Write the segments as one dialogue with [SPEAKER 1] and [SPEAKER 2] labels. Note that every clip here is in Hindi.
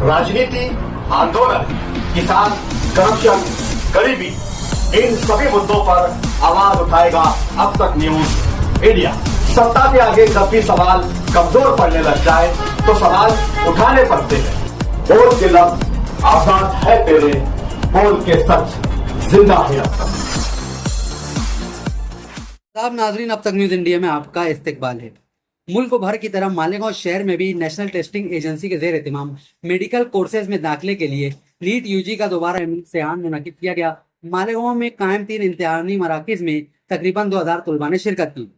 [SPEAKER 1] राजनीति, आंदोलन, किसान, करप्शन, गरीबी, इन सभी मुद्दों पर आवाज उठाएगा अब तक न्यूज इंडिया। सत्ता के आगे जब भी सवाल कमजोर पड़ने लग जाए तो सवाल उठाने पड़ते हैं। बोल के लफ्ज आजाद है तेरे, बोल के सच जिंदा है अब तक।
[SPEAKER 2] साहब नाजरीन, अब तक न्यूज इंडिया में आपका इस्तकबाल है। मुल्क भर की तरह मालेगांव शहर में भी नेशनल टेस्टिंग एजेंसी के जेर एहतमाम मेडिकल कोर्सेज में दाखिले के लिए नीट यूजी का दोबारा इम्तिहान मुनक्किद किया गया। मालेगांव में कायम 3 इम्तिहानी मराकिज में तकरीबन 2000 तलबा ने शिरकत की।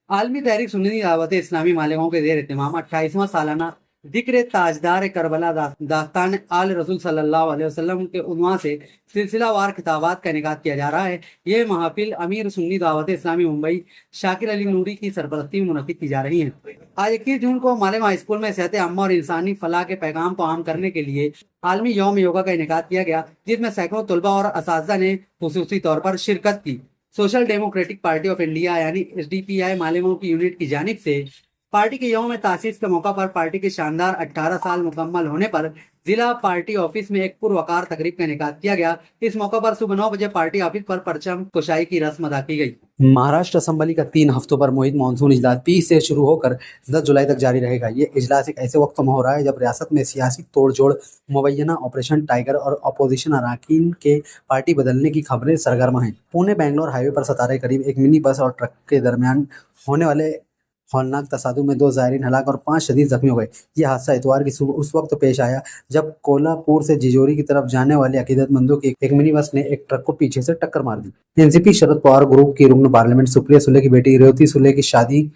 [SPEAKER 2] आलमी तहरीक सुन्नी दावत इस्लामी मालेगांव के जेर एहतमाम 28वां सालाना जिक्र ताजदार करबला दास्तान आल रसूल सल्लल्लाहु अलैहि वसल्लम के उन्वान से सिलसिलावार खिताबात का इनेकाद किया जा रहा है। यह महफिल अमीर सुन्नी दावत इस्लामी मुंबई शाकिर अली नूरी की सरपरस्ती में मुनक्किद की जा रही है। आज 21 जून को मालेगांव स्कूल में सेहत अम्मा और इंसानी फलाह के पैगाम को आम करने के लिए आलमी यौम योगा का इनेकाद किया गया, जिसमें सैकड़ों तलबा और असातिज़ा ने खुसूसी तौर पर शिरकत की। Social democratic party of India यानी SDPI मालेगांव की यूनिट की जानिब से पार्टी के यौम तासीस के मौका पर पार्टी के शानदार 18 साल मुकम्मल होने पर जिला पार्टी ऑफिस में एक पुरवकार तकरीब का इनेकाद किया गया। इस मौका पर सुबह 9 बजे पार्टी ऑफिस पर परचम कुशाई की रस्म अदा की गई। महाराष्ट्र असेंबली का 3 हफ्तों पर मुहित मानसून इजलास 20 से शुरू होकर 10 जुलाई तक जारी रहेगा। ये इजलास एक ऐसे वक्त में हो रहा है जब रियासत में सियासी तोड़जोड़, मुबैना ऑपरेशन टाइगर और अपोजिशन अरकान के पार्टी बदलने की खबरें सरगर्म हैं। पुणे बेंगलोर हाईवे पर 17 करीब एक मिनी बस और ट्रक के दरमियान होने वाले हौलनाक तसादुम में 2 ज़ायरीन हलाक और 5 शदीद जख्मी हो गए। यह हादसा इतवार की सुबह उस वक्त पेश आया जब कोल्हापुर से जिजोरी की तरफ जाने वाले अकीदतमंदों की एक मिनी बस ने एक ट्रक को पीछे से टक्कर मार दी। एनसीपी शरद पवार ग्रुप की रुकन पार्लियामेंट सुप्रिया सुले की बेटी रेवती सुले की शादी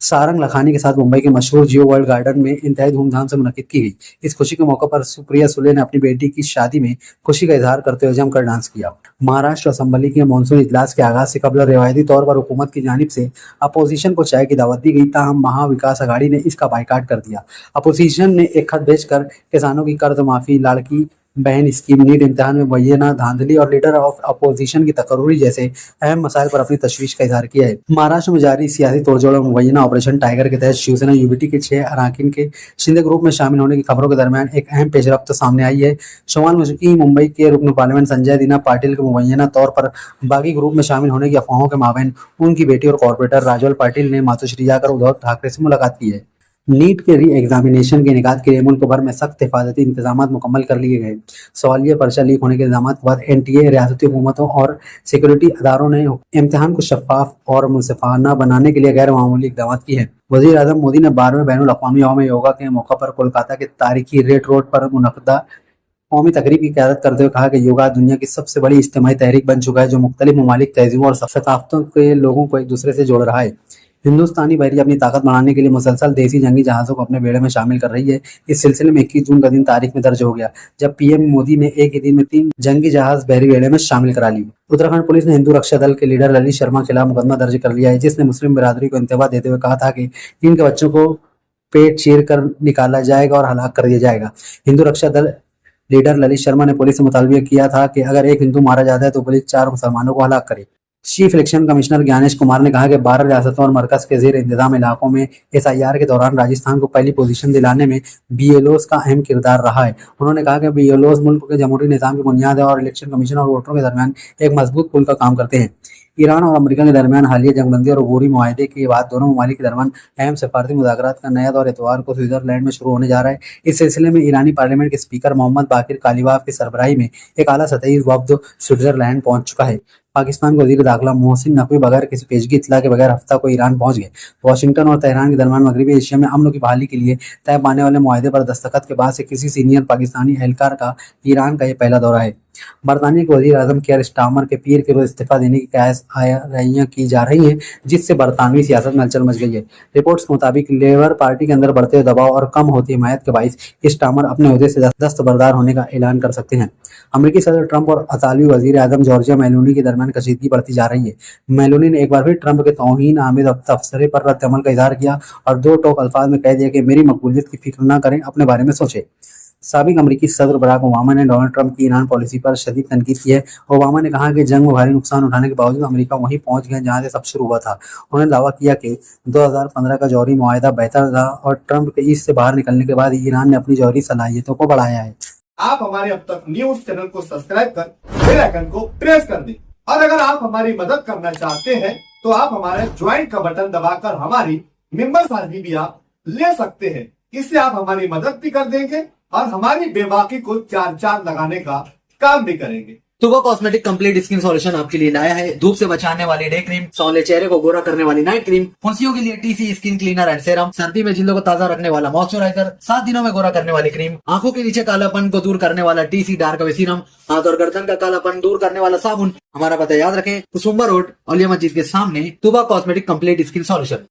[SPEAKER 2] सारंग लखानी के साथ मुंबई के मशहूर जियो वर्ल्ड गार्डन में इंतहाई धूमधाम से मुनक्किद की गई। इस खुशी के मौके पर सुप्रिया सुले ने अपनी बेटी की शादी में खुशी का इजहार करते हुए जमकर डांस किया। महाराष्ट्र असेंबली के मानसून इजलास के आगाज से कबल रिवायती तौर पर हुकूमत की जानिब से अपोजिशन को चाय की दावत दी गई, ताहम महाविकास अघाड़ी ने इसका बाइकाट कर दिया। अपोजिशन ने एक खत भेजकर किसानों की कर्ज माफी, लाड़की बहन स्कीम, नीट इम्तिहान में मुबैना धांधली और लीडर ऑफ अपोजिशन की तकर्रुरी जैसे अहम मसाइल पर अपनी तशवीश का इजहार किया है। महाराष्ट्र में जारी सियासी तोड़जोड़ और मुबैना ऑपरेशन टाइगर के तहत शिवसेना यूबीटी के 6 अरकान के शिंदे ग्रुप में शामिल होने की खबरों के दरमियान एक अहम पेशरफ्त सामने आई है। शुमाल मशरकी मुंबई के रुकन पार्लियामेंट संजय दीना पाटिल के मुबैना तौर पर बागी ग्रुप में शामिल होने की अफवाहों के माबैन उनकी बेटी और कॉर्पोरेटर राजवल पाटिल ने मातोश्री जाकर उद्धव ठाकरे से मुलाकात की है। नीट के री एग्जामिनेशन के इनेकाद के लिए मुल्क भर में सख्त हिफाजती इंतजाम मुकम्मल कर लिए गए। सवालिया पर्चा लीक होने के इल्जाम के बाद NTA, रियासती हुकूमतों और सिक्योरिटी अदारों ने इम्तिहान को शफाफ और मुनसिफाना बनाने के लिए गैर मामूली इकदाम किए हैं। वज़ीर आज़म मोदी ने 12वें बैनुल अक़वामी यौम योगा के मौका पर कोलकाता के तारीखी रेड रोड पर मुनक़दा कौमी तकरीब की क़यादत करते हुए कहा कि योगा दुनिया की सबसे बड़ी इज्तिमाई तहरीक बन चुका है जो मुख्तलिफ ममालिक, तहजीबों और सकाफ़तों के लोगों को एक दूसरे से जोड़ रहा है। हिंदुस्तानी बहरिया अपनी ताकत बढ़ाने के लिए मुसलसल देसी जंगी जहाज़ों को अपने बेड़े में शामिल कर रही है। इस सिलसिले में 21 जून का दिन तारीख में दर्ज हो गया जब PM मोदी ने एक ही दिन में 3 जंगी जहाज बहरी बेड़े में शामिल करा लिए। उत्तराखंड पुलिस ने हिंदू रक्षा दल के लीडर ललित शर्मा के खिलाफ मुकदमा दर्ज कर लिया है, जिसने मुस्लिम बिरादरी को इंतबा देते हुए कहा था कि इनके बच्चों को पेट चीर कर निकाला जाएगा और हलाक कर दिया जाएगा। हिंदू रक्षा दल लीडर ललित शर्मा ने पुलिस से मुतालबा किया था कि अगर एक हिंदू मारा जाता है तो पुलिस 4 मुसलमानों को हलाक करे। Chief election commissioner Gyanesh Kumar ने कहा कि 12 रियासतों और मरकज के जेर इंतजाम इलाकों में SIR के दौरान राजस्थान को पहली पोजीशन दिलाने में BLOs का अहम किरदार रहा है। उन्होंने कहा कि BLOs मुल्क के जमहूरी निज़ाम की बुनियाद है और इलेक्शन कमीशन और वोटरों के दरमियान एक मजबूत पुल का काम करते हैं। ईरान और अमेरिका के दरमियान हालिया जंगबंदी और अबूरी मुआहदे के बाद दोनों ममालिक के दरमियान अहम सफारती मुज़ाकरात का नया दौर इतवार को स्विट्जरलैंड में शुरू होने जा रहा है। इस सिलसिले में ईरानी पार्लियामेंट के स्पीकर मोहम्मद बाकिर कालीबाफ की सरबराही में एक आला सतही वफ्द स्विट्जरलैंड पहुंच चुका है। पाकिस्तान के वज़ीर दाखिला मोहसिन नकवी बगैर किसी पेशगी इत्तला के बगैर हफ्ता को ईरान पहुंच गए। वाशिंगटन और तेहरान के दरमियान मगरबी एशिया में अमन की बहाली के लिए तय पाने वाले मुआहदे पर दस्तखत के बाद से किसी सीनियर पाकिस्तानी एहलकार का ईरान का यह पहला दौरा है। बरतानिया के वज़ीर आज़म केयर स्टारमर के पीर के रोज इस्तीफा देने की कयास की जा रही हैं, जिससे बरतानवी सियासत में हलचल मच गई है। रिपोर्ट्स के मुताबिक लेबर पार्टी के अंदर बढ़ते हुए दबाव और कम होती हिमायत के बाइस स्टारमर अपने ओहदे से दस्तबरदार होने का ऐलान कर सकते हैं। अमेरिकी सदर ट्रंप और इतालवी वज़ीर आज़म जॉर्जिया मेलोनी के दरमियान कशीदगी बढ़ती जा रही है। मेलोनी ने एक बार फिर ट्रंप के तौहीन आमिद तबसरे पर रद्द अमल का इजहार किया और 2 टोक अल्फाज में कह दिया कि मेरी मकबूलियत की फिक्र न करें, अपने बारे में सोचें। साबिक अमेरिकी सदर बराक ओबामा ने डोनाल्ड ट्रंप की ईरान पॉलिसी पर शदीद तनकीद की है। ओबामा ने कहा कि जंग में भारी नुकसान उठाने के बावजूद अमेरिका वहीं पहुंच गया जहां से सब शुरू हुआ था। उन्होंने दावा किया कि 2015 का जौहरी मुआहदा बेहतर था और ट्रंप के इससे बाहर निकलने के बाद ईरान ने अपनी जौहरी सलाहियतों को बढ़ाया है।
[SPEAKER 1] आप हमारे अब तक न्यूज चैनल को सब्सक्राइब कर बेल आइकन को प्रेस कर दें और अगर आप हमारी मदद करना चाहते हैं तो आप हमारे ज्वाइन का बटन दबाकर हमारी मेंबर्स आईडी भी आप ले सकते हैं। इससे आप हमारी मदद भी कर देंगे और हमारी बेबाकी को चार चांद लगाने का काम भी करेंगे।
[SPEAKER 2] तुबा कॉस्मेटिक कंप्लीट स्किन सॉल्यूशन आपके लिए लाया है धूप से बचाने वाली डे क्रीम, सौंले चेहरे को गोरा करने वाली नाइट क्रीम, फुंसियों के लिए TC skin cleaner and serum, सर्दी में जिल्दों को ताजा रखने वाला मॉइस्चराइजर, 7 दिनों में गोरा करने वाली क्रीम, आंखों के नीचे कालापन को दूर करने वाला टीसी डार्क वे सीरम, हाथ और गर्दन का कालापन दूर करने वाला साबुन। हमारा पता याद रखें, कुसुम्बा रोड, औलिया मस्जिद के सामने, तुबा कॉस्मेटिक कंप्लीट स्किन सॉल्यूशन।